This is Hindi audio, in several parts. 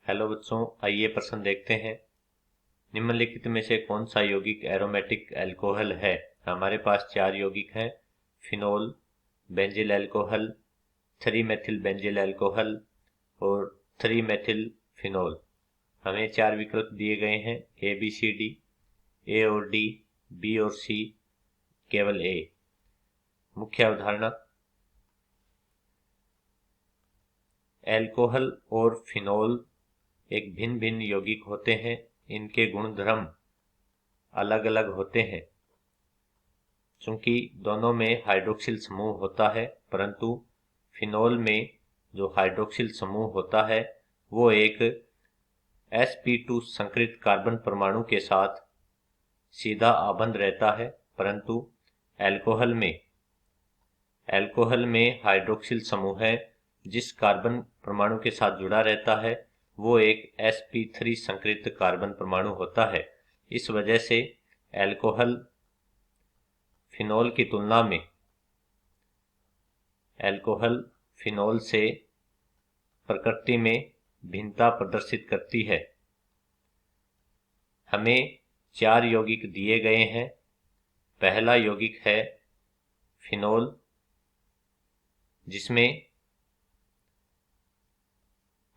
हेलो बच्चों, आइए प्रश्न देखते हैं। निम्नलिखित में से कौन सा यौगिक एरोमेटिक अल्कोहल है? हमारे पास 4 यौगिक हैं: phenol, benzyl alcohol, 3 methyl benzyl alcohol और 3 मेथिल फिनोल। हमें 4 विकल्प दिए गए हैं: ए, बी, सी, डी। ए और डी, बी और सी, केवल ए। मुख्य अवधारणा: अल्कोहल और फिनोल एक भिन्न भिन्न यौगिक होते हैं। इनके गुणधर्म अलग अलग होते हैं। चूंकि दोनों में हाइड्रोक्सिल समूह होता है, परंतु फिनोल में जो हाइड्रोक्सिल समूह होता है वो एक sp2 संकरित कार्बन परमाणु के साथ सीधा आबंध रहता है, परंतु अल्कोहल में हाइड्रोक्सिल समूह है जिस कार्बन परमाणु के साथ जुड़ा रहता है वो एक sp3 संकरित कार्बन परमाणु होता है। इस वजह से अल्कोहल फिनोल से प्रकृति में भिन्नता प्रदर्शित करती है। हमें 4 यौगिक दिए गए हैं। पहला यौगिक है फिनोल, जिसमें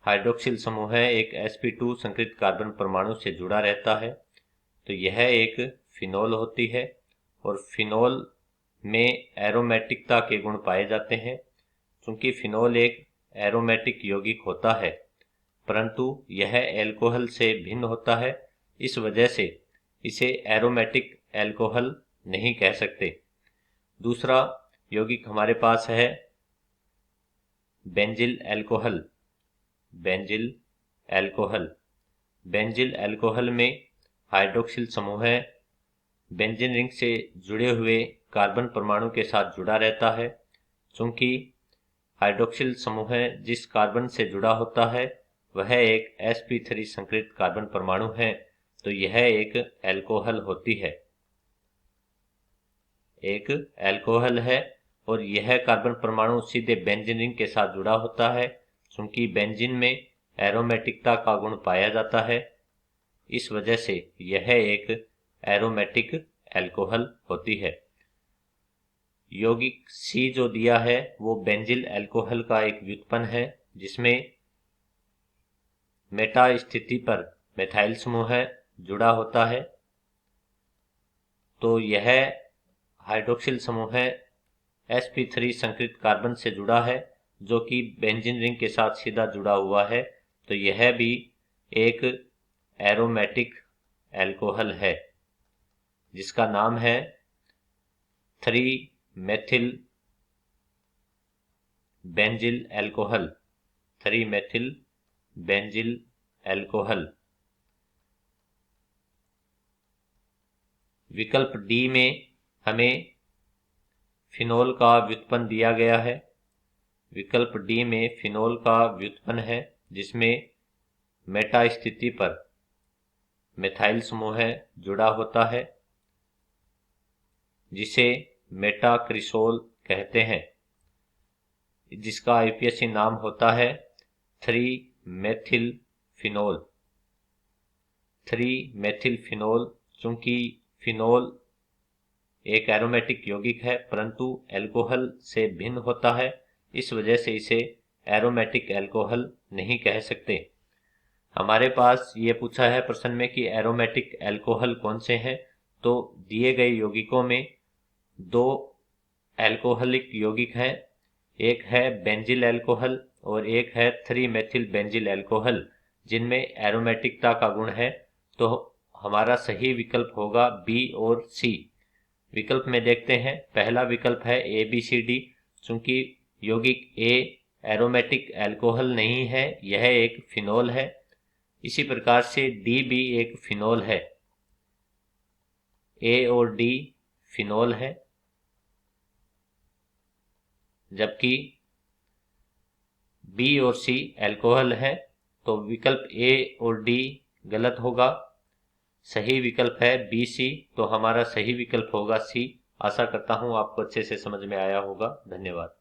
हाइड्रोक्सिल समूह है एक sp2 संकरित कार्बन परमाणु से जुड़ा रहता है, तो यह एक फिनोल होती है। और फिनोल में एरोमेटिकता के गुण पाए जाते हैं। चूंकि फिनोल एक एरोमेटिक यौगिक होता है, परंतु यह अल्कोहल से भिन्न होता है, इस वजह से इसे एरोमेटिक अल्कोहल नहीं कह सकते। दूसरा यौगिक हमारे पास है बेंजिल अल्कोहल। बेंजिल अल्कोहल में हाइड्रोक्सिल समूह है बेंजीन रिंग से जुड़े हुए कार्बन परमाणु के साथ जुड़ा रहता है। चूंकि हाइड्रोक्सिल समूह जिस कार्बन से जुड़ा होता है वह एक sp3 संकरित कार्बन परमाणु है, तो यह एक अल्कोहल है और यह कार्बन परमाणु सीधे बेंजीन रिंग के साथ जुड़ा होता है। चूंकि बेंजीन में एरोमेटिकता का गुण पाया जाता है, इस वजह से यह एक एरोमेटिक अल्कोहल होती है। यौगिक सी जो दिया है वो बेंजिल अल्कोहल का एक व्युत्पन्न है, जिसमें मेटा स्थिति पर मेथाइल समूह जुड़ा होता है। तो यह हाइड्रोक्सिल समूह sp3 संकरित कार्बन से जुड़ा है जो कि बेंजीन रिंग के साथ सीधा जुड़ा हुआ है, तो यह भी एक एरोमेटिक अल्कोहल है जिसका नाम है 3 मेथिल बेंजिल अल्कोहल। विकल्प डी में हमें फिनोल का व्युत्पन्न दिया गया है। विकल्प डी में फिनोल का व्युत्पन्न है जिसमें मेटा स्थिति पर मेथाइल समूह जुड़ा होता है, जिसे मेटाक्रिसोल कहते हैं, जिसका आईपीएससी नाम होता है 3 मेथिल फिनोल। चूंकि फिनोल एक एरोमेटिक यौगिक है परंतु अल्कोहल से भिन्न होता है, इस वजह से इसे एरोमेटिक अल्कोहल नहीं कह सकते। हमारे पास ये पूछा है प्रश्न में कि एरोमेटिक अल्कोहल कौन से हैं, तो दिए गए यौगिकों में 2 अल्कोहलिक यौगिक हैं, एक है बेंजिल अल्कोहल और एक है 3 मेथिल बेंजिल अल्कोहल, जिनमें एरोमेटिकता का गुण है। तो हमारा सही विकल्प होगा बी और सी। विकल्प में देखते हैं। पहला विकल्प है ए, बी, सी, डी। चूंकि यौगिक ए एरोमेटिक अल्कोहल नहीं है, यह एक फिनोल है। इसी प्रकार से डी भी एक फिनोल है। ए और डी फिनोल है, जबकि बी और सी अल्कोहल है। तो विकल्प ए और डी गलत होगा। सही विकल्प है बी, सी। तो हमारा सही विकल्प होगा सी। आशा करता हूं आपको अच्छे से समझ में आया होगा। धन्यवाद।